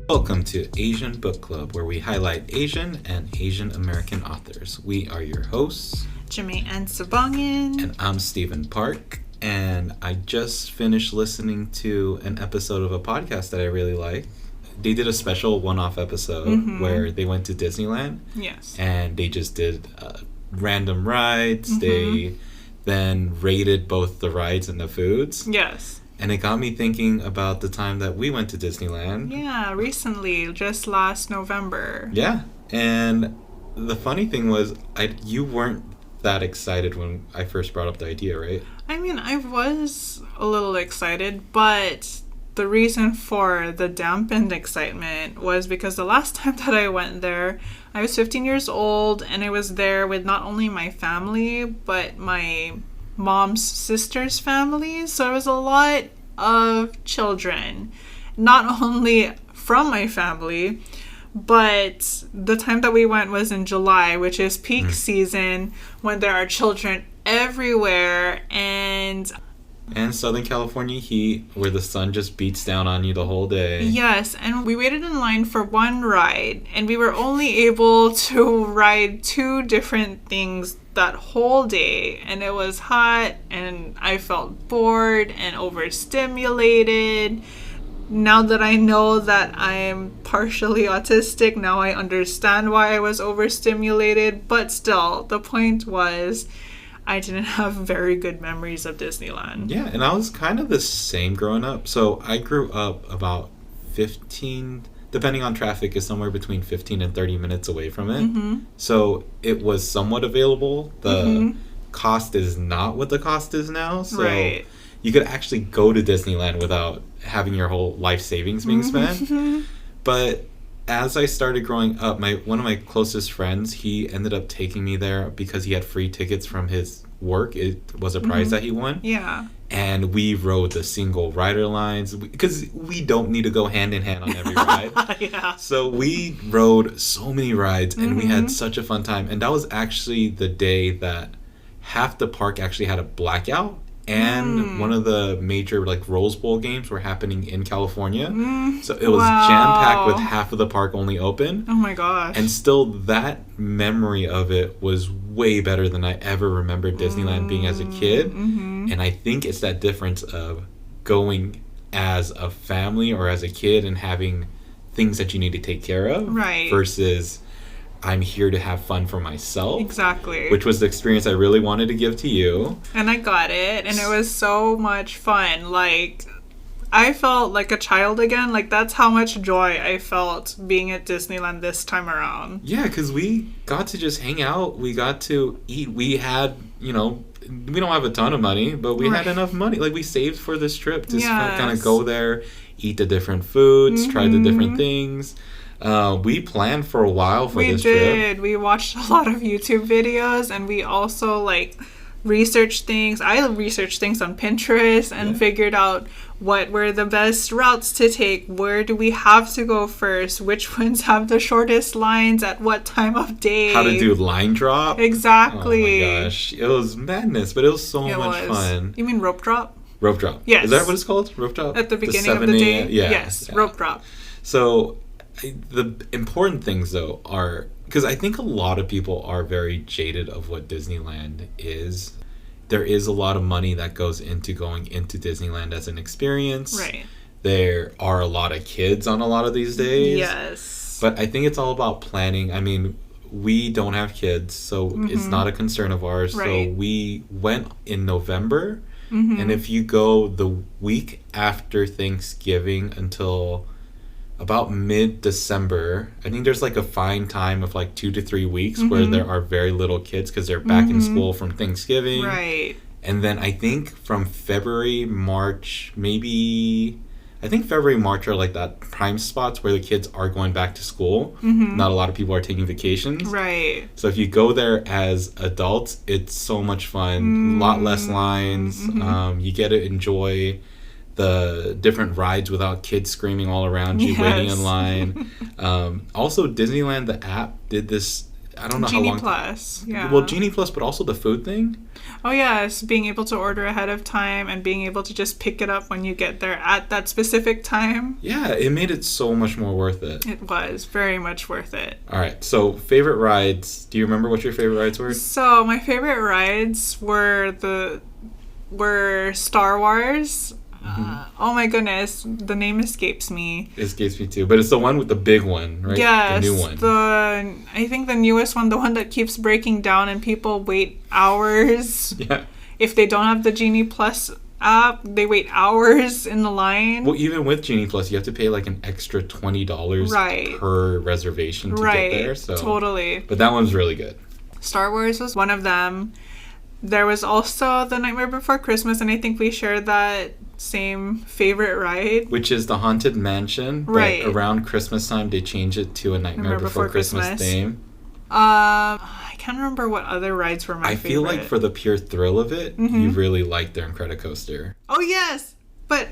Welcome to Asian Book Club, where we highlight Asian and Asian American authors. We are your hosts, Jamae and Sabangan. and I'm Stephen Park. And I just finished listening to an episode of a podcast that I really like. They did a special one-off episode where they went to Disneyland. Yes. And they just did random rides. They then rated both the rides and the foods. Yes. And it got me thinking about the time that we went to Disneyland. Yeah, recently, just last November. Yeah. And the funny thing was, you weren't that excited when I first brought up the idea, right? I mean, I was a little excited, but the reason for the dampened excitement was because the last time that I went there, I was 15 years old, and I was there with not only my family, but my mom's sister's family. So it was a lot of children, not only from my family, but the time that we went was in July, which is peak season when there are children everywhere. And Southern California heat, where the sun just beats down on you the whole day. yes, and we waited in line for one ride, and we were only able to ride two different things that whole day, and it was hot, and I felt bored and overstimulated. Now that I know that I'm partially autistic, now I understand why I was overstimulated, but still, the point was I didn't have very good memories of Disneyland. Yeah, and I was kind of the same growing up. So I grew up about 15, depending on traffic, is somewhere between 15 and 30 minutes away from it. So it was somewhat available. The cost is not what the cost is now. So Right. you could actually go to Disneyland without having your whole life savings being spent. But as I started growing up, one of my closest friends, he ended up taking me there because he had free tickets from his work. It was a prize that he won. Yeah. And we rode the single rider lines because we don't need to go hand in hand on every ride. Yeah. So we rode so many rides and we had such a fun time. And that was actually the day that half the park actually had a blackout. And one of the major Rose Bowl games were happening in California. So it was jam-packed with half of the park only open. Oh my gosh. And still that memory of it was way better than I ever remembered Disneyland being as a kid. And I think it's that difference of going as a family or as a kid and having things that you need to take care of. Right. Versus I'm here to have fun for myself. Exactly. Which was the experience I really wanted to give to you. And I got it, and it was so much fun. I felt like a child again. That's how much joy I felt being at Disneyland this time around. Yeah, because we got to just hang out. We got to eat. We had, we don't have a ton of money, but we had enough money. We saved for this trip to kind of go there, eat the different foods, try the different things. We planned for a while for this trip. We did. We watched a lot of YouTube videos, and we also researched things. I researched things on Pinterest and figured out what were the best routes to take. Where do we have to go first? Which ones have the shortest lines at what time of day? How to do line drop. Exactly. Oh my gosh. It was madness, but it was so much fun. You mean rope drop? Rope drop. Yes. Is that what it's called? Rope drop? At the beginning of the day? Yeah. Yes, rope drop. So the important things, though, are... Because I think a lot of people are very jaded of what Disneyland is. There is a lot of money that goes into going into Disneyland as an experience. Right. There are a lot of kids on a lot of these days. Yes. But I think it's all about planning. I mean, we don't have kids, so it's not a concern of ours. Right. So we went in November. And if you go the week after Thanksgiving until about mid-December, I think there's a fine time of 2 to 3 weeks where there are very little kids because they're back in school from Thanksgiving. Right. And then I think from February, March, February, March are that prime spots where the kids are going back to school. Not a lot of people are taking vacations. Right. So if you go there as adults, it's so much fun. A lot less lines. You get to enjoy the different rides without kids screaming all around you, waiting in line. Also, Disneyland, the app, did this I don't know Genie how long. Plus, yeah. Well, Genie Plus, but also the food thing. Oh, yes. Being able to order ahead of time and being able to just pick it up when you get there at that specific time. Yeah, it made it so much more worth it. It was very much worth it. All right, so favorite rides. Do you remember what your favorite rides were? So my favorite rides were Star Wars. Oh my goodness, the name escapes me. It escapes me too, but it's the one with the big one, right? Yes, the new one. I think the newest one, the one that keeps breaking down and people wait hours. Yeah. If they don't have the Genie Plus app, they wait hours in the line. Well, even with Genie Plus, you have to pay like an extra $20 per reservation to get there. So totally. But that one's really good. Star Wars was one of them. There was also The Nightmare Before Christmas, and I think we shared that same favorite ride. Which is the Haunted Mansion. Right. But around Christmas time, they change it to a Nightmare Before Christmas theme. I can't remember what other rides were my favorite. I feel like for the pure thrill of it, you really like their Incredicoaster. Oh, yes. But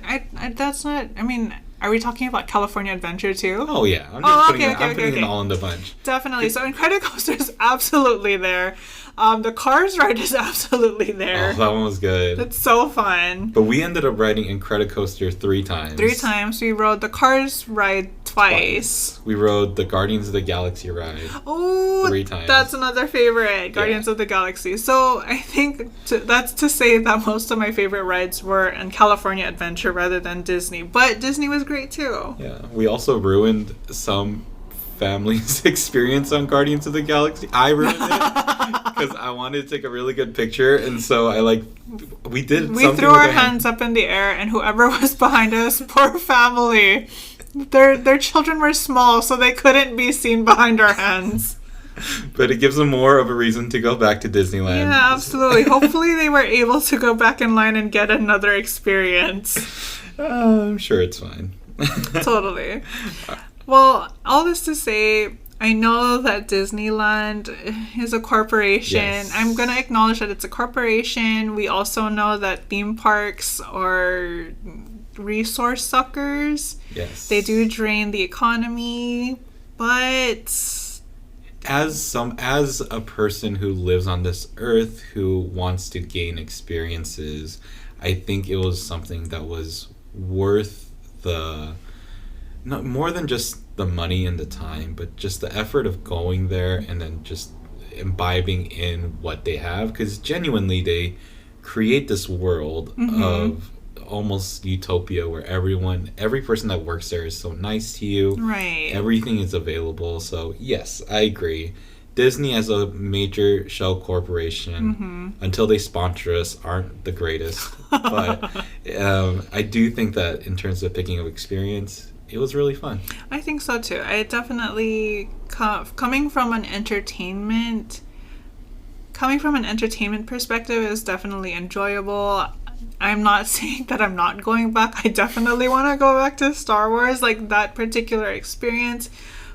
that's not... I mean, are we talking about California Adventure, too? Oh, yeah. I'm putting it all in the bunch. Definitely. So Incredicoaster is absolutely there. The Cars ride is absolutely there. Oh, that one was good. It's so fun. But we ended up riding Incredicoaster 3 times. 3 times. We rode the Cars ride twice. We rode the Guardians of the Galaxy ride. Oh, 3 times. That's another favorite, Guardians of the Galaxy. So I think that's to say that most of my favorite rides were in California Adventure rather than Disney. But Disney was great too. Yeah. We also ruined some family's experience on Guardians of the Galaxy. I ruined it because I wanted to take a really good picture, and so we threw our hands up in the air, and whoever was behind us, poor family, their children were small, so they couldn't be seen behind our hands. But it gives them more of a reason to go back to Disneyland. Yeah, absolutely. Hopefully they were able to go back in line and get another experience. I'm sure it's fine. Totally. Well, all this to say, I know that Disneyland is a corporation. Yes. I'm going to acknowledge that it's a corporation. We also know that theme parks are resource suckers. Yes. They do drain the economy, but as a person who lives on this earth who wants to gain experiences, I think it was something that was worth more than just the money and the time, but just the effort of going there and then just imbibing in what they have, because genuinely they create this world of almost utopia where every person that works there is so nice to you. Right. Everything is available. So yes, I agree. Disney as a major shell corporation, until they sponsor us, aren't the greatest. But I do think that in terms of picking up experience, it was really fun. I think so too. I definitely, coming from an entertainment perspective, is definitely enjoyable. I'm not saying that I'm not going back. I definitely want to go back to Star Wars. Like, that particular experience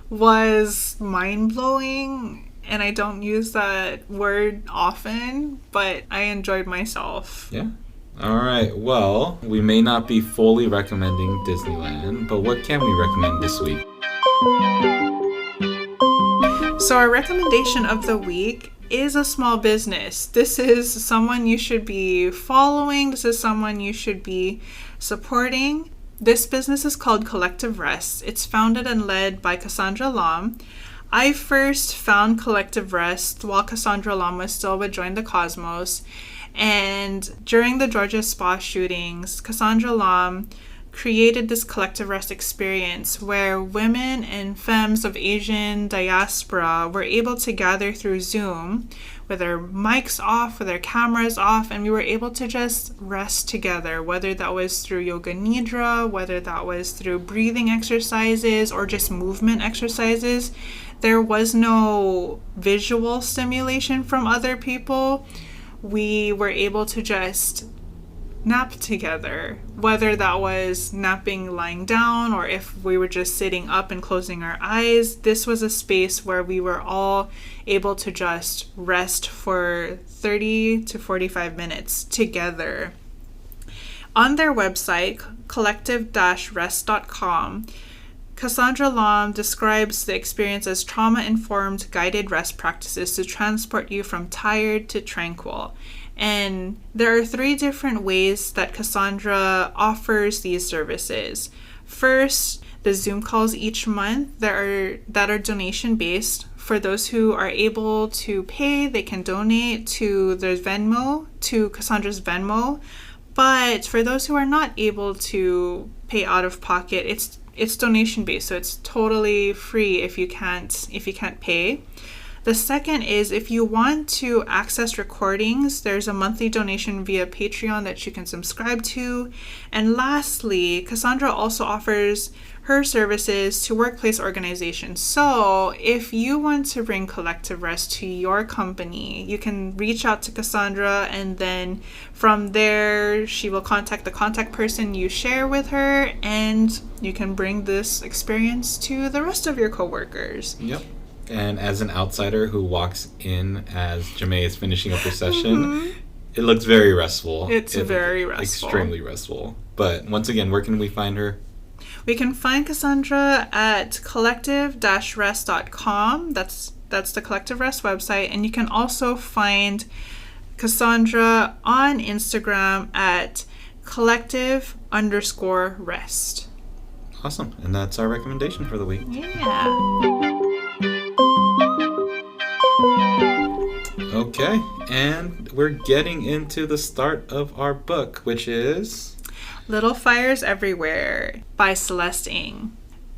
was mind-blowing, and I don't use that word often, but I enjoyed myself. Yeah. All right. Well, we may not be fully recommending Disneyland, but what can we recommend this week? So our recommendation of the week is a small business. This is someone you should be following. This is someone you should be supporting. This business is called Collective Rest. It's founded and led by Cassandra Lam. I first found Collective Rest while Cassandra Lam was still with Join the Cosmos. And during the Georgia Spa shootings, Cassandra Lam created this Collective Rest experience where women and femmes of Asian diaspora were able to gather through Zoom with their mics off, with their cameras off, and we were able to just rest together, whether that was through yoga nidra, whether that was through breathing exercises or just movement exercises. There was no visual stimulation from other people. We were able to just nap together, whether that was napping lying down or if we were just sitting up and closing our eyes. This was a space where we were all able to just rest for 30 to 45 minutes together. On their website, collective-rest.com, Cassandra Lom describes the experience as trauma-informed guided rest practices to transport you from tired to tranquil. And there are 3 different ways that Cassandra offers these services. First, the Zoom calls each month that are donation-based. For those who are able to pay, they can donate to their Venmo, to Cassandra's Venmo. But for those who are not able to pay out of pocket, it's donation based, so it's totally free if you can't pay. The second is if you want to access recordings, there's a monthly donation via Patreon that you can subscribe to. And lastly, Cassandra also offers her services to workplace organizations. So if you want to bring collective rest to your company, you can reach out to Cassandra, and then from there she will contact the contact person you share with her, and you can bring this experience to the rest of your coworkers. Yep. And as an outsider who walks in as Jamae is finishing up her session, it looks very restful. It's very restful. Extremely restful. But once again, where can we find her? We can find Cassandra at collective-rest.com. That's the Collective Rest website. And you can also find Cassandra on Instagram at collective_rest. Awesome. And that's our recommendation for the week. Yeah. Okay. And we're getting into the start of our book, which is Little Fires Everywhere by Celeste Ng.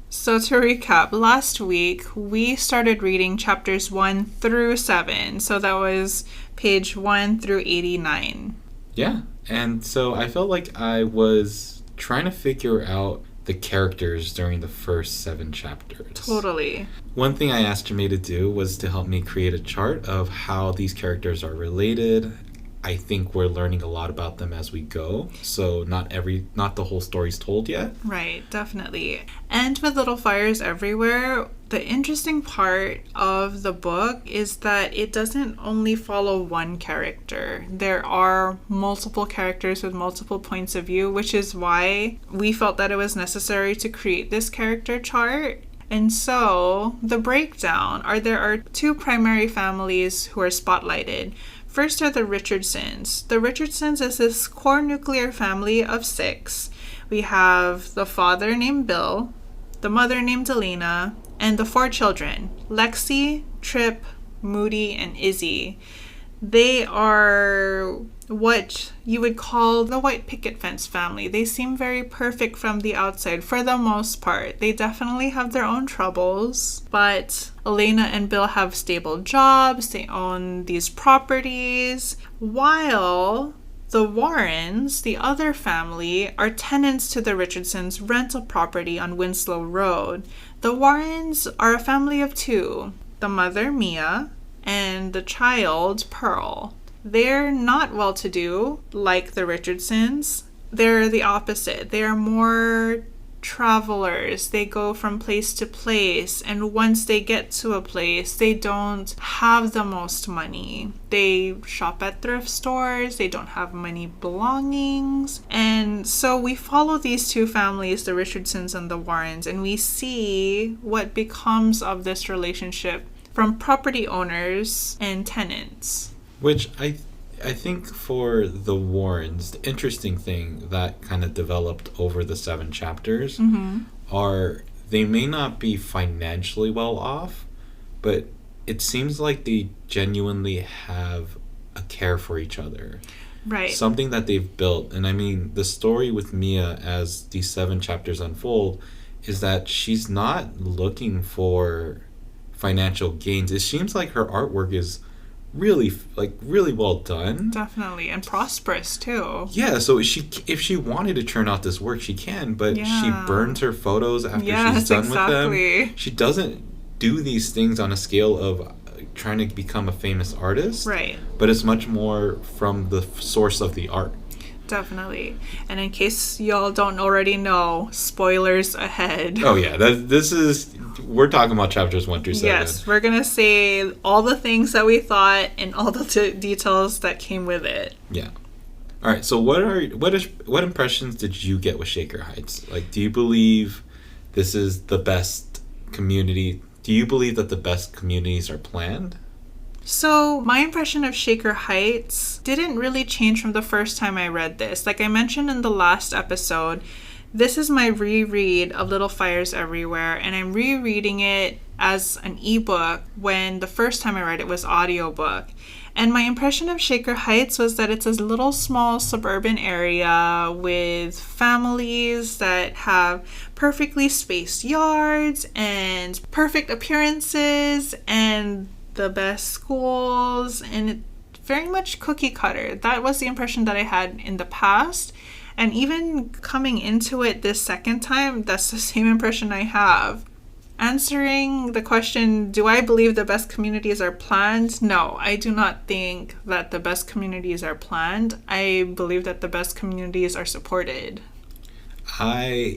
So to recap, last week we started reading chapters 1 through 7. So that was page 1 through 89. Yeah. And so I felt like I was trying to figure out the characters during the first 7 chapters. Totally. One thing I asked Jamae to do was to help me create a chart of how these characters are related. I think we're learning a lot about them as we go. So not the whole story's told yet. Right, definitely. And with Little Fires Everywhere, the interesting part of the book is that it doesn't only follow one character. There are multiple characters with multiple points of view, which is why we felt that it was necessary to create this character chart. And so the breakdown there are 2 primary families who are spotlighted. First are the Richardsons. The Richardsons is this core nuclear family of 6. We have the father named Bill, the mother named Elena, and the 4 children, Lexi, Trip, Moody, and Izzy. They are what you would call the white picket fence family. They seem very perfect from the outside for the most part. They definitely have their own troubles, but Elena and Bill have stable jobs. They own these properties, while the Warrens, the other family, are tenants to the Richardsons' rental property on Winslow Road. The Warrens are a family of 2, the mother, Mia, and the child, Pearl. They're not well-to-do like the Richardsons. They're the opposite. They are more travelers. They go from place to place, and once they get to a place, they don't have the most money. They shop at thrift stores. They don't have many belongings. And so we follow these 2 families, the Richardsons and the Warrens, and we see what becomes of this relationship from property owners and tenants. Which I think for the Warrens, the interesting thing that kind of developed over the 7 chapters are they may not be financially well off, but it seems like they genuinely have a care for each other. Right. Something that they've built. And I mean, the story with Mia as these 7 chapters unfold is that she's not looking for financial gains. It seems like her artwork is really well done. Definitely. And prosperous too. Yeah, so if she wanted to churn out this work, she can, but she burns her photos after she's done with them. She doesn't do these things on a scale of trying to become a famous artist. Right. But it's much more from the source of the art. Definitely. And in case y'all don't already know, spoilers ahead. Oh yeah, we're talking about chapters 1 through 7. Yes, we're gonna say all the things that we thought and all the details that came with it. Yeah. All right. So what impressions did you get with Shaker Heights? Like, do you believe this is the best community. Do you believe that the best communities are planned? So, my impression of Shaker Heights didn't really change from the first time I read this. Like I mentioned in the last episode, this is my reread of Little Fires Everywhere, and I'm rereading it as an ebook when the first time I read it was audiobook. And my impression of Shaker Heights was that it's a little small suburban area with families that have perfectly spaced yards and perfect appearances and the best schools, and it very much cookie cutter. That was the impression that I had in the past. And even coming into it this second time, that's the same impression I have. Answering the question, do I believe the best communities are planned? No, I do not think that the best communities are planned. I believe that the best communities are supported.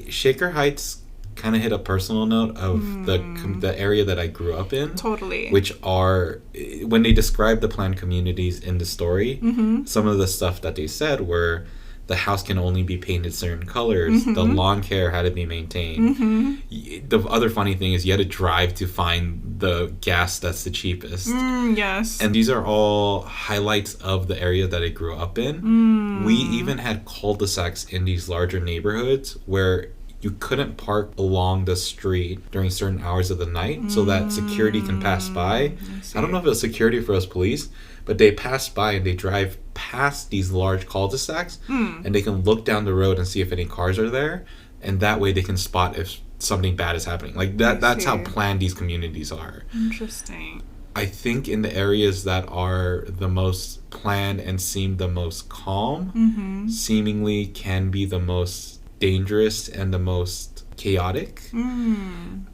Shaker Heights kind of hit a personal note of the area that I grew up in. Totally. Which are, when they described the planned communities in the story, some of the stuff that they said were, the house can only be painted certain colors. The lawn care had to be maintained. The other funny thing is you had to drive to find the gas that's the cheapest. Yes. And these are all highlights of the area that I grew up in. We even had cul-de-sacs in these larger neighborhoods where you couldn't park along the street during certain hours of the night so that security can pass by. I don't know if it was security for us police, but they pass by and they drive past these large cul-de-sacs and they can look down the road and see if any cars are there, and that way they can spot if something bad is happening. Like that's how planned these communities are. Interesting. I think in the areas that are the most planned and seem the most calm, seemingly can be the most dangerous and the most chaotic.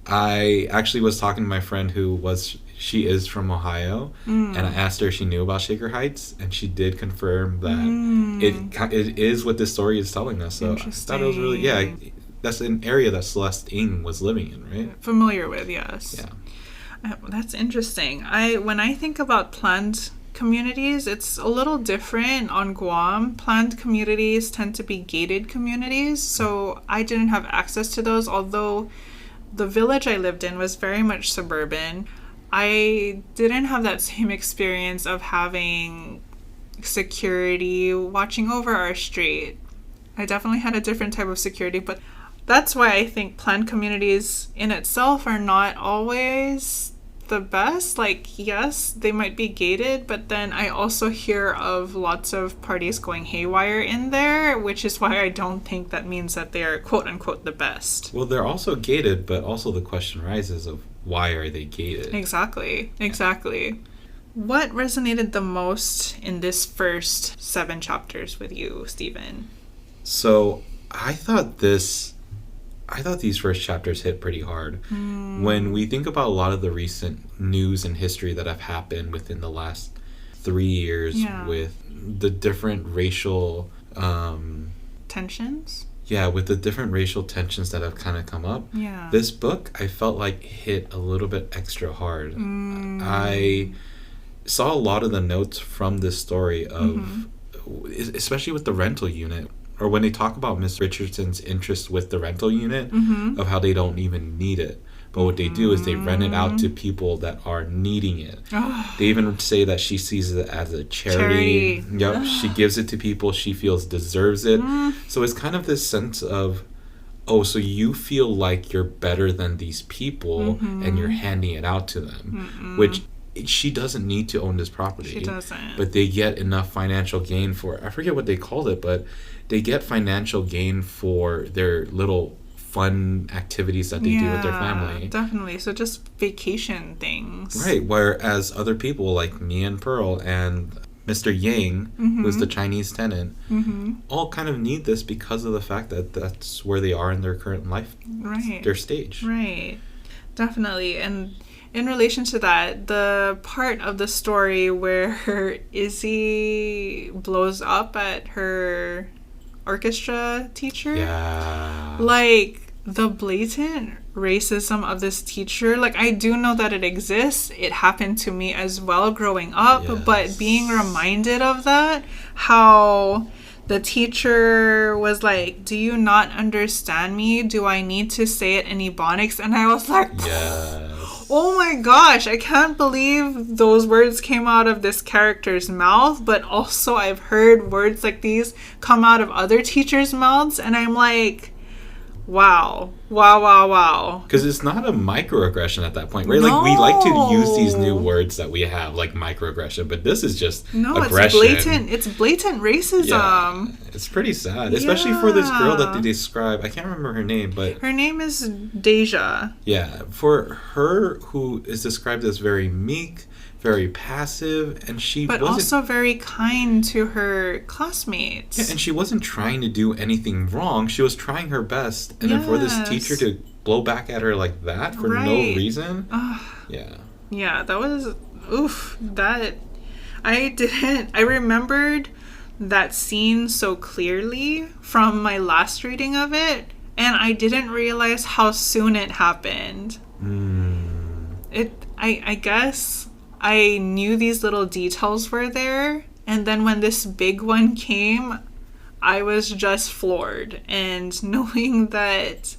I actually was talking to my friend she is from Ohio, and I asked her if she knew about Shaker Heights, and she did confirm that it is what this story is telling us. So I thought it was really, that's an area that Celeste Ng was living in, right? Familiar with, yes. Yeah. That's interesting. When I think about planned communities, it's a little different on Guam. Planned communities tend to be gated communities, so I didn't have access to those, although the village I lived in was very much suburban. I didn't have that same experience of having security watching over our street. I definitely had a different type of security, but that's why I think planned communities in itself are not always the best. Like, yes, they might be gated, but then I also hear of lots of parties going haywire in there, which is why I don't think that means that they are quote unquote the best. Well, they're also gated, but also the question rises of why are they gated? Exactly. What resonated the most in this first 7 chapters with you, Stephen? So I thought these first chapters hit pretty hard. When we think about a lot of the recent news and history that have happened within the last 3 years with the different racial tensions? Yeah, with the different racial tensions that have kind of come up. Yeah. This book, I felt like hit a little bit extra hard. I saw a lot of the notes from this story of, especially with the rental unit, or when they talk about Miss Richardson's interest with the rental unit, of how they don't even need it. But what they do is they rent it out to people that are needing it. They even say that she sees it as a charity. Yep, she gives it to people she feels deserves it. So it's kind of this sense of, oh, so you feel like you're better than these people and you're handing it out to them. Which she doesn't need to own this property. She doesn't. But they get enough financial gain for it. I forget what they called it, but they get financial gain for their little fun activities that they do with their family. Definitely. So just vacation things. Right. Whereas other people like me and Pearl and Mr. Yang, who's the Chinese tenant, all kind of need this because of the fact that that's where they are in their current life, their stage. Right. Definitely. And in relation to that, the part of the story where Izzy blows up at her orchestra teacher, like the blatant racism of this teacher, like I do know that it exists. It happened to me as well growing up, but being reminded of that, how the teacher was like, "Do you not understand me? Do I need to say it in Ebonics?" And I was like, Yes. oh my gosh, I can't believe those words came out of this character's mouth. But also I've heard words like these come out of other teachers' mouths, and I'm like, wow. Because it's not a microaggression at that point, right? Like, we like to use these new words that we have, like microaggression, but this is just aggression. It's blatant racism. Yeah, it's pretty sad, especially for this girl that they describe. I can't remember her name, but her name is Deja. Yeah, for her, who is described as very meek, very passive, and but also very kind to her classmates. Yeah, and she wasn't trying to do anything wrong. She was trying her best, and then for this teacher to blow back at her like that for no reason, yeah, that was that I remembered that scene so clearly from my last reading of it, and I didn't realize how soon it happened. I guess I knew these little details were there, and then when this big one came, I was just floored. And knowing that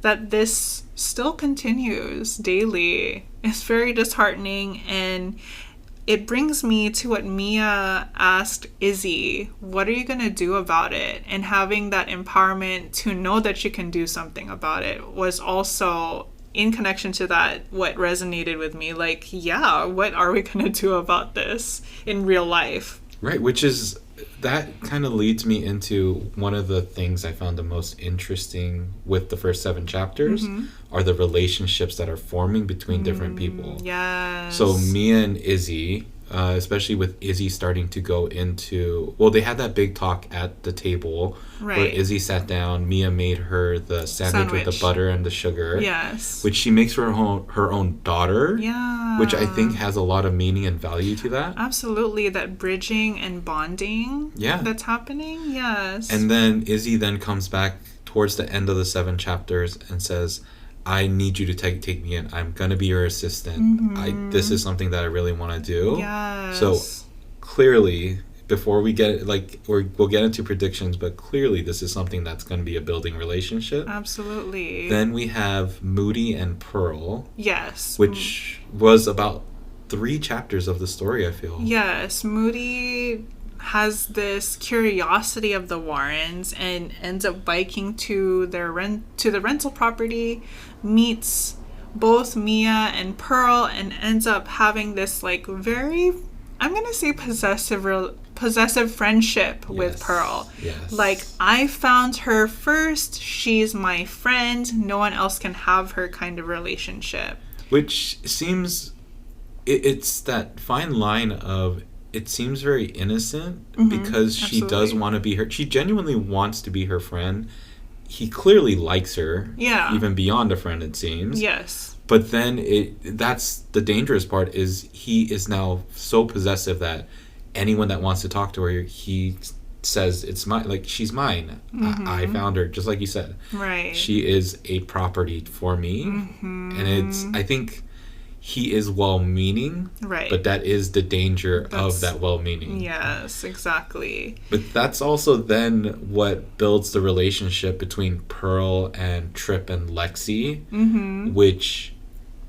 this still continues daily is very disheartening, and it brings me to what Mia asked Izzy, what are you going to do about it? And having that empowerment to know that you can do something about it was also, in connection to that, what resonated with me. Like, yeah, what are we going to do about this in real life? Right, which is, that kind of leads me into one of the things I found the most interesting with the first 7 chapters are the relationships that are forming between different people. Yes. So Mia and Izzy, especially with Izzy starting to go into... Well, they had that big talk at the table where Izzy sat down. Mia made her the sandwich with the butter and the sugar. Yes. Which she makes for her own daughter. Yeah. Which I think has a lot of meaning and value to that. Absolutely. That bridging and bonding that's happening. Yes. And then Izzy then comes back towards the end of the 7 chapters and says, I need you to take me in. I'm going to be your assistant. This is something that I really want to do. Yes. So clearly, before we get, we'll get into predictions, but clearly this is something that's going to be a building relationship. Absolutely. Then we have Moody and Pearl. Yes. Which was about 3 chapters of the story, I feel. Yes. Moody has this curiosity of the Warrens and ends up biking to the rental property, meets both Mia and Pearl, and ends up having this very, I'm gonna say, possessive friendship with Pearl. Yes. Like, I found her first, she's my friend, no one else can have her kind of relationship. Which seems, it's that fine line of, it seems very innocent because she does want to be her. She genuinely wants to be her friend. He clearly likes her. Yeah. Even beyond a friend, it seems. Yes. But then that's the dangerous part, is he is now so possessive that anyone that wants to talk to her, he says, it's mine. Like, she's mine. I found her, just like you said. Right. She is a property for me. And I think he is well-meaning, right? But that is the danger of that well-meaning. Yes, exactly. But that's also then what builds the relationship between Pearl and Trip and Lexi, which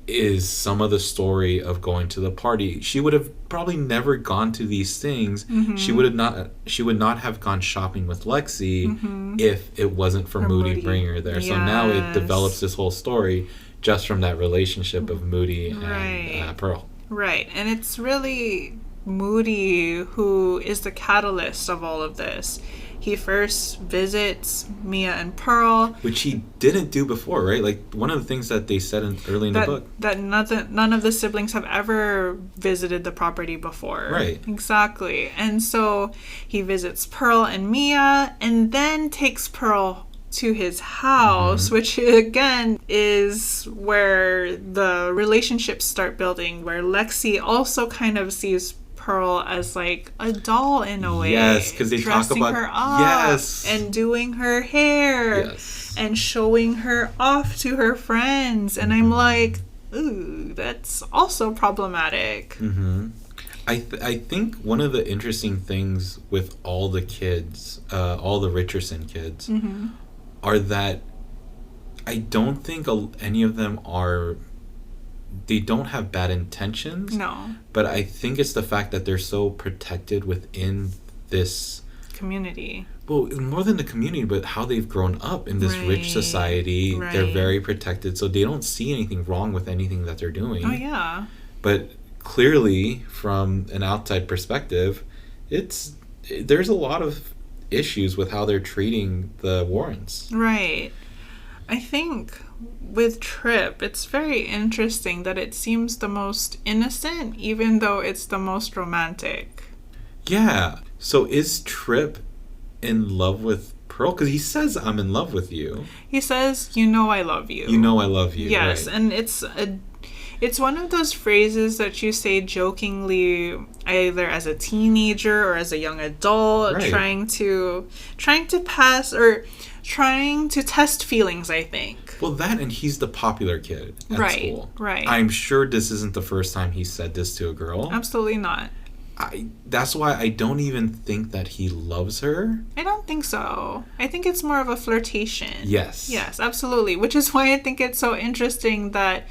is some of the story of going to the party. She would have probably never gone to these things. She would not have gone shopping with Lexi if it wasn't for Moody bringing her there. Yes. So now it develops this whole story just from that relationship of Moody and Pearl. Right. And it's really Moody who is the catalyst of all of this. He first visits Mia and Pearl, which he didn't do before, right? Like, one of the things that they said early in the book. That none of the siblings have ever visited the property before. Right. Exactly. And so he visits Pearl and Mia, and then takes Pearl to his house, which again is where the relationships start building, where Lexi also kind of sees Pearl as like a doll in a way. Yes, because they talk about her up and doing her hair and showing her off to her friends, and I'm like, ooh, that's also problematic. I think one of the interesting things with all the kids, all the Richardson kids, are that I don't think any of them are. They don't have bad intentions. No. But I think it's the fact that they're so protected within this community. Well, more than the community, but how they've grown up in this rich society. Right. They're very protected, so they don't see anything wrong with anything that they're doing. Oh, yeah. But clearly, from an outside perspective, there's a lot of issues with how they're treating the Warrens. Right. I think with Tripp, it's very interesting that it seems the most innocent, even though it's the most romantic. Yeah. So is Tripp in love with Pearl? Because he says, I'm in love with you. He says, you know I love you. You know I love you. Yes, right. And it's one of those phrases that you say jokingly either as a teenager or as a young adult, right. trying to pass or trying to test feelings, I think. Well, that and he's the popular kid at school. Right. I'm sure this isn't the first time he said this to a girl. Absolutely not. That's why I don't even think that he loves her. I don't think so. I think it's more of a flirtation. Yes. Yes, absolutely. Which is why I think it's so interesting that,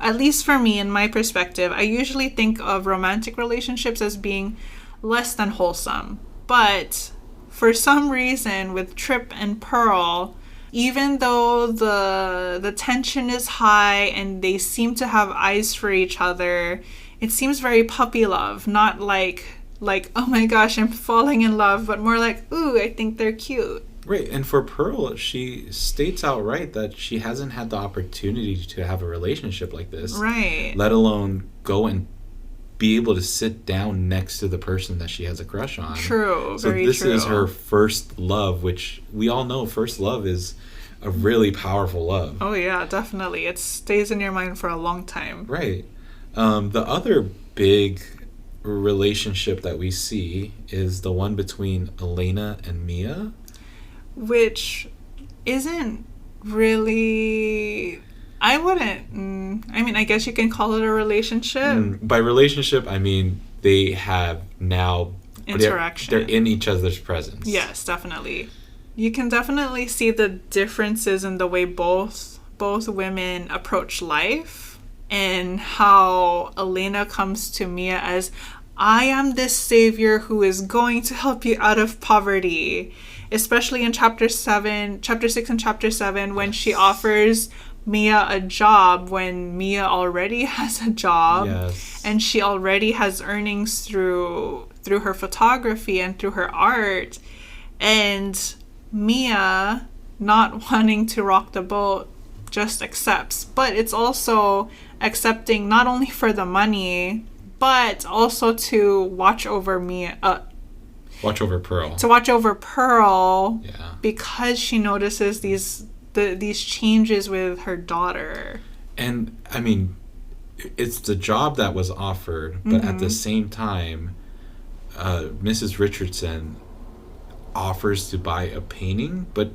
at least for me, in my perspective, I usually think of romantic relationships as being less than wholesome. But for some reason, with Tripp and Pearl, even though the tension is high and they seem to have eyes for each other, it seems very puppy love, not like oh my gosh, I'm falling in love, but more like, ooh, I think they're cute. Right, and for Pearl, she states outright that she hasn't had the opportunity to have a relationship like this. Right. Let alone go and be able to sit down next to the person that she has a crush on. True, so very this true. is her first love, which we all know first love is a really powerful love. Oh yeah, definitely. It stays in your mind for a long time. Right. The other big relationship that we see is the one between Elena and Mia. Which isn't really... I wouldn't... I mean, I guess you can call it a relationship. By relationship, I mean they have now... Interaction. They're in each other's presence. Yes, definitely. You can definitely see the differences in the way both women approach life. And how Elena comes to Mia as, I am this savior who is going to help you out of poverty. Especially in chapter 6 and chapter 7, when she offers Mia a job when Mia already has a job. Yes. And she already has earnings through her photography and through her art. And Mia, not wanting to rock the boat, just accepts. But it's also accepting not only for the money, but also to watch over Mia. Watch over Pearl. To watch over Pearl. Yeah. Because she notices these changes with her daughter. And I mean, it's the job that was offered, but at the same time, Mrs. Richardson offers to buy a painting, but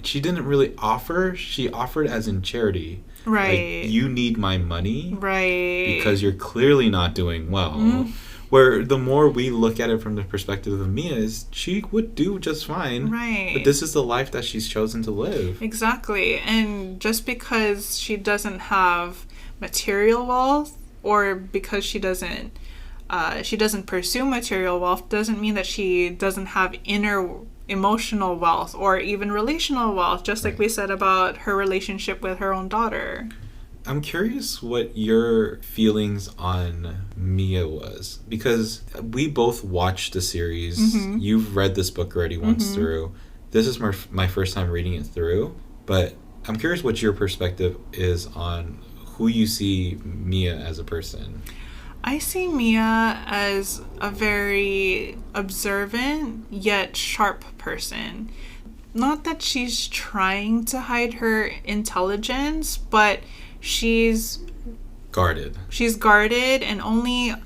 she didn't really offer. She offered as in charity. Right. Like, you need my money. Right. Because you're clearly not doing well. Where the more we look at it from the perspective of Mia is she would do just fine. Right. But this is the life that she's chosen to live. Exactly. And just because she doesn't have material wealth, or because she doesn't pursue material wealth, doesn't mean that she doesn't have inner emotional wealth or even relational wealth, just like we said about her relationship with her own daughter. I'm curious what your feelings on Mia was, because we both watched the series. You've read this book already once through. This is my first time reading it through, but I'm curious what your perspective is on who you see Mia as a person. I see Mia as a very observant yet sharp person. Not that she's trying to hide her intelligence, but she's guarded. She's guarded and only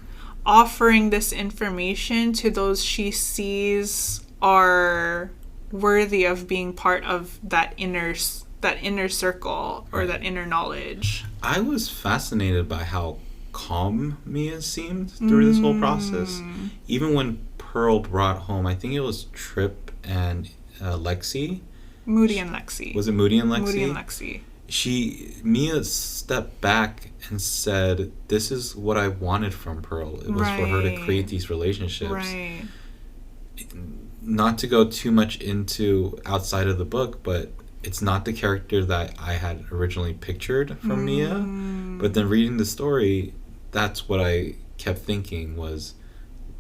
offering this information to those she sees are worthy of being part of that inner circle or that inner knowledge. I was fascinated by how calm Mia seemed through this whole process. Even when Pearl brought home, I think it was Trip and Lexi. Moody and Lexi. Was it Moody and Lexi? Moody and Lexi. Mia stepped back and said, "This is what I wanted from Pearl. It was for her to create these relationships." Right. Not to go too much into outside of the book, but it's not the character that I had originally pictured from Mia. But then reading the story, that's what I kept thinking was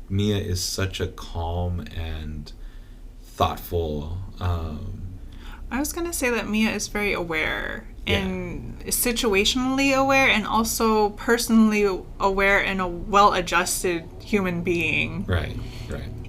Mia is such a calm and thoughtful. I was going to say that Mia is very aware and situationally aware and also personally aware and a well-adjusted human being. Right.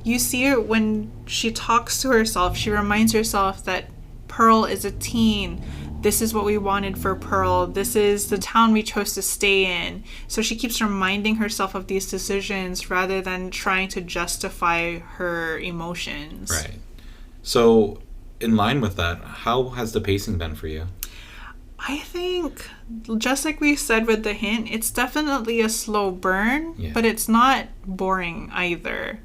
You see it when she talks to herself. She reminds herself that Pearl is a teen. This is what we wanted for Pearl. This is the town we chose to stay in. So she keeps reminding herself of these decisions rather than trying to justify her emotions. Right. So, in line with that, how has the pacing been for you? I think, just like we said with the hint, it's definitely a slow burn, but it's not boring either.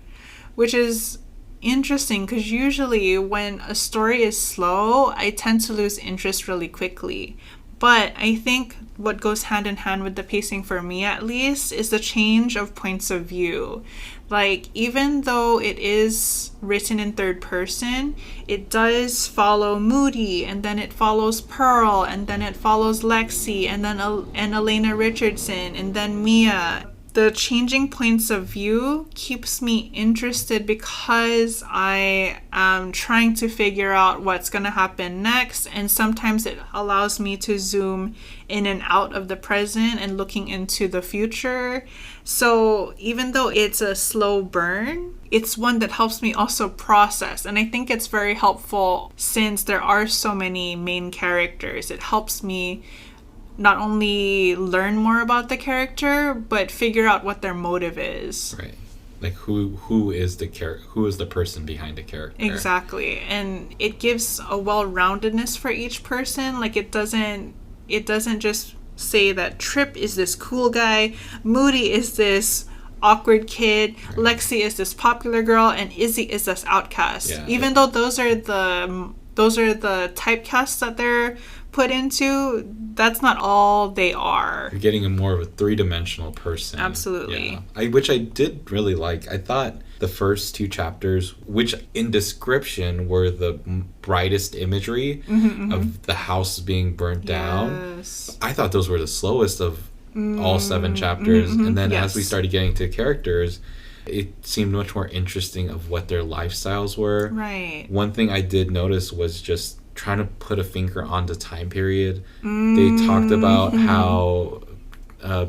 Which is interesting because usually when a story is slow, I tend to lose interest really quickly. But I think what goes hand in hand with the pacing for me at least is the change of points of view. Like, even though it is written in third person, it does follow Moody, and then it follows Pearl, and then it follows Lexi, and then and Elena Richardson, and then Mia. The changing points of view keeps me interested because I am trying to figure out what's going to happen next, and sometimes it allows me to zoom in and out of the present and looking into the future. So even though it's a slow burn, it's one that helps me also process, and I think it's very helpful since there are so many main characters. It helps me not only learn more about the character, but figure out what their motive is. Right. Like who is the person behind the character. Exactly. And it gives a well-roundedness for each person. Like it doesn't just say that Trip is this cool guy, Moody is this awkward kid, right. Lexi is this popular girl, and Izzy is this outcast. Yeah, even though those are the typecasts that they're put into, that's not all they are. You're getting a more of a three-dimensional person. Absolutely. Yeah. Which I did really like. I thought the first two chapters, which in description were the brightest imagery of the house being burnt down. I thought those were the slowest of all 7 chapters. And then as we started getting to characters, it seemed much more interesting of what their lifestyles were. Right. One thing I did notice was just trying to put a finger on the time period. They talked about how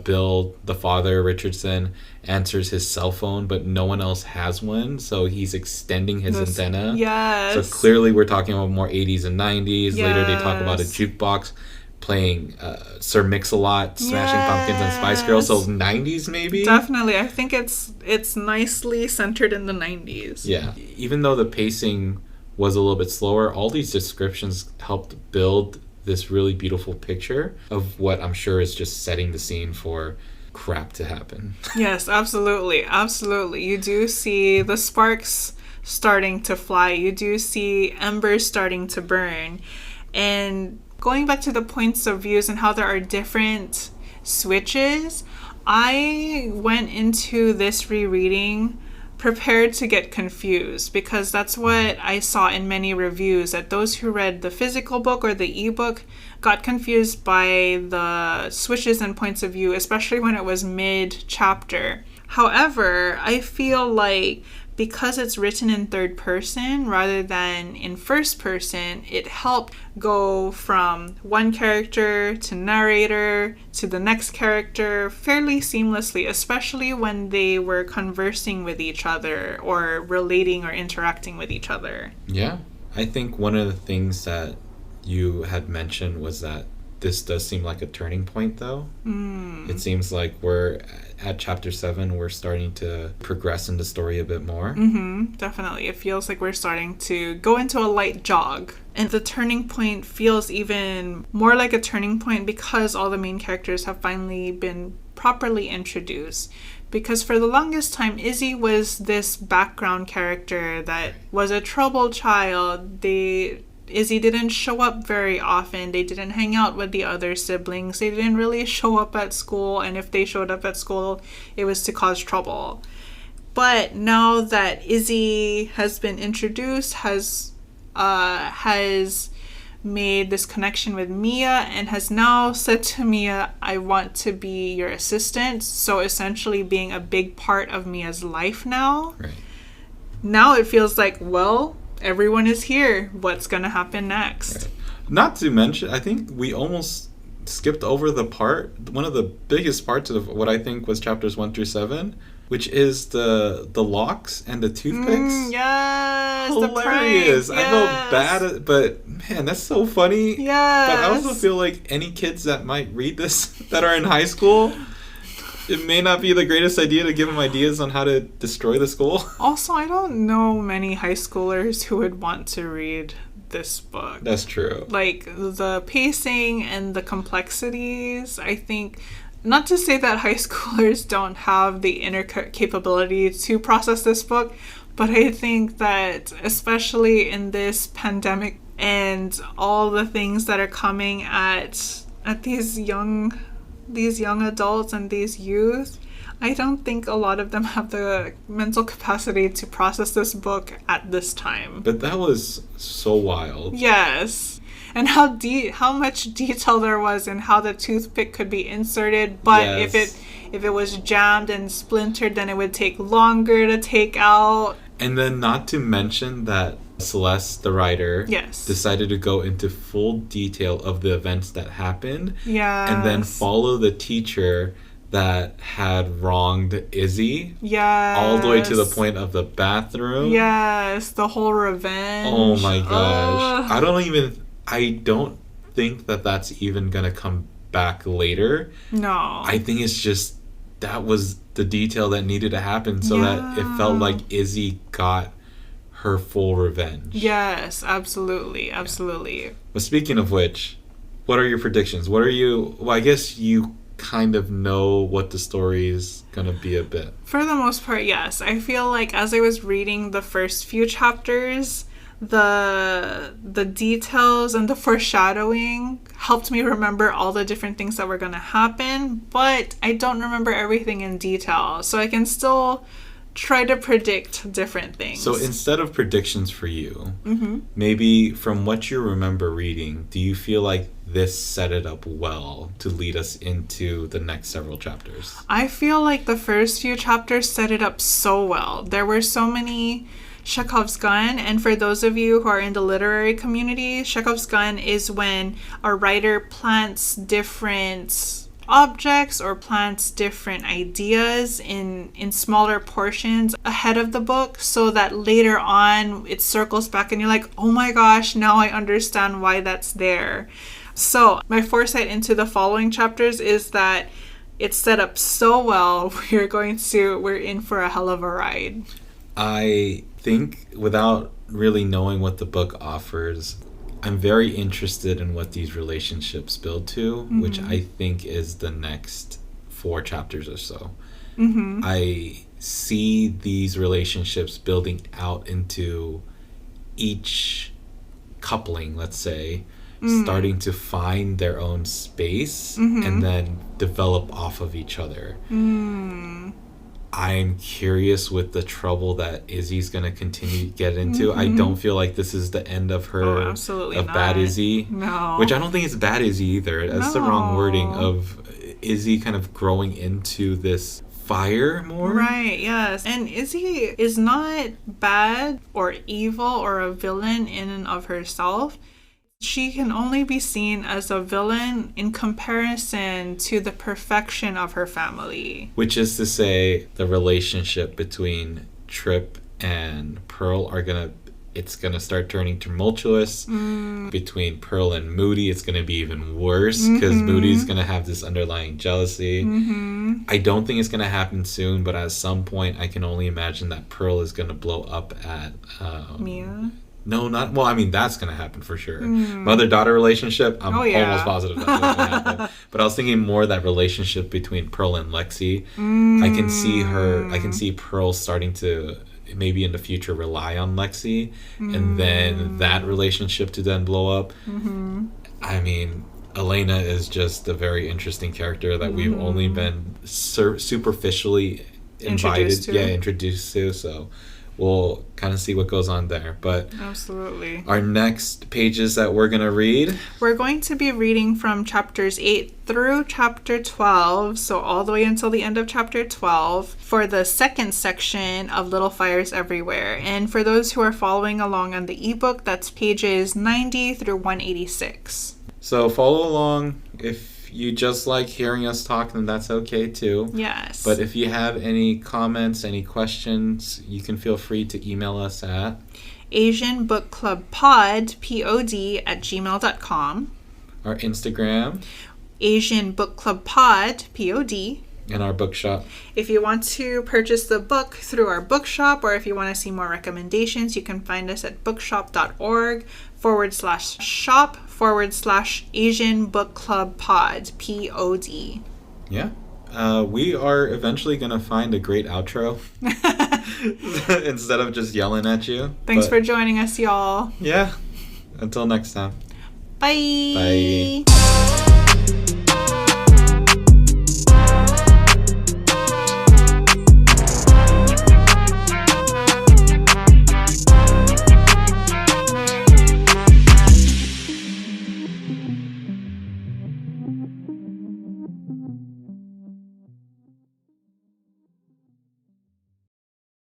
Bill, the father, Richardson, answers his cell phone, but no one else has one, so he's extending his antenna. Yes. So clearly we're talking about more 80s and 90s. Yes. Later they talk about a jukebox playing Sir Mix-a-Lot, Smashing Pumpkins, and Spice Girls. So 90s maybe? Definitely. I think it's nicely centered in the 90s. Yeah. Even though the pacing was a little bit slower, all these descriptions helped build this really beautiful picture of what I'm sure is just setting the scene for crap to happen. Yes, absolutely. Absolutely. You do see the sparks starting to fly. You do see embers starting to burn. And going back to the points of views and how there are different switches, I went into this rereading prepared to get confused, because that's what I saw in many reviews, that those who read the physical book or the ebook got confused by the switches and points of view, especially when it was mid-chapter. However, I feel like because it's written in third person rather than in first person, it helped go from one character to narrator to the next character fairly seamlessly, especially when they were conversing with each other or relating or interacting with each other. Yeah. I think one of the things that you had mentioned was that this does seem like a turning point, though. It seems like we're at chapter 7, we're starting to progress in the story a bit more. Definitely. It feels like we're starting to go into a light jog. And the turning point feels even more like a turning point because all the main characters have finally been properly introduced. Because for the longest time, Izzy was this background character that was a troubled child. Izzy didn't show up very often. They didn't hang out with the other siblings. They didn't really show up at school. And if they showed up at school, it was to cause trouble. But now that Izzy has been introduced, has made this connection with Mia, and has now said to Mia, I want to be your assistant. So essentially being a big part of Mia's life now. Right. Now it feels like, well, everyone is here. What's going to happen next? Right. Not to mention, I think we almost skipped over one of the biggest parts of what I think was chapters 1 through 7, which is the locks and the toothpicks. Yes, hilarious. The I felt bad, but man, that's so funny. Yes. But I also feel like any kids that might read this that are in high school, it may not be the greatest idea to give them ideas on how to destroy the school. Also, I don't know many high schoolers who would want to read this book. That's true. Like, the pacing and the complexities, I think, not to say that high schoolers don't have the inner capability to process this book, but I think that especially in this pandemic and all the things that are coming at these young adults and these youth, I don't think a lot of them have the mental capacity to process this book at this time. But that was so wild. Yes. And how much detail there was in how the toothpick could be inserted, but yes. if it was jammed and splintered, then it would take longer to take out. And then not to mention that Celeste, the writer, yes, decided to go into full detail of the events that happened. Yes. And then follow the teacher that had wronged Izzy. Yes. All the way to the point of the bathroom. Yes, the whole revenge. Oh my gosh. I don't think that that's even going to come back later. No. I think it's just that was the detail that needed to happen so that it felt like Izzy got her full revenge. Yes, absolutely. Absolutely. Yeah. But speaking of which, what are your predictions? I guess you kind of know what the story is going to be a bit. For the most part, yes. I feel like as I was reading the first few chapters, the details and the foreshadowing helped me remember all the different things that were going to happen, but I don't remember everything in detail, so I can still try to predict different things. So instead of predictions for you, maybe from what you remember reading, do you feel like this set it up well to lead us into the next several chapters? I feel like the first few chapters set it up so well. There were so many Chekhov's gun, and for those of you who are in the literary community, Chekhov's gun is when a writer plants different objects or plants different ideas in smaller portions ahead of the book so that later on it circles back and you're like, oh my gosh, now I understand why that's there. So my foresight into the following chapters is that it's set up so well, we're in for a hell of a ride. I think without really knowing what the book offers, I'm very interested in what these relationships build to, which I think is the next 4 chapters or so. I see these relationships building out into each coupling, let's say, starting to find their own space and then develop off of each other. I'm curious with the trouble that Izzy's going to continue to get into. I don't feel like this is the end of her, absolutely of not. Bad Izzy. No. Which I don't think it's Bad Izzy either. That's the wrong wording, of Izzy kind of growing into this fire more. Right, yes. And Izzy is not bad or evil or a villain in and of herself. She can only be seen as a villain in comparison to the perfection of her family. Which is to say, the relationship between Trip and Pearl it's gonna start turning tumultuous. Between Pearl and Moody, it's gonna be even worse because Moody's gonna have this underlying jealousy. I don't think it's gonna happen soon, but at some point, I can only imagine that Pearl is gonna blow up at Mia. No, not well. I mean, that's gonna happen for sure. Mother-daughter relationship. I'm almost positive that's gonna happen. But I was thinking more that relationship between Pearl and Lexi. I can see her. I can see Pearl starting to maybe in the future rely on Lexi, and then that relationship to then blow up. I mean, Elena is just a very interesting character that we've only been superficially introduced to. So we'll kind of see what goes on there. But absolutely, our next pages that we're going to read, we're going to be reading from chapters 8 through chapter 12, so all the way until the end of chapter 12 for the second section of Little Fires Everywhere. And for those who are following along on the ebook, that's pages 90 through 186. So follow along. If you just like hearing us talk, then that's okay too. Yes. But if you have any comments, any questions, you can feel free to email us at AsianBookClubPod, P-O-D, @gmail.com. Our Instagram. AsianBookClubPod, P-O-D. And our bookshop. If you want to purchase the book through our bookshop, or if you want to see more recommendations, you can find us at bookshop.org/shop/Asian Book Club Pod, P-O-D. Yeah. We are eventually going to find a great outro instead of just yelling at you. Thanks for joining us, y'all. Yeah. Until next time. Bye. Bye.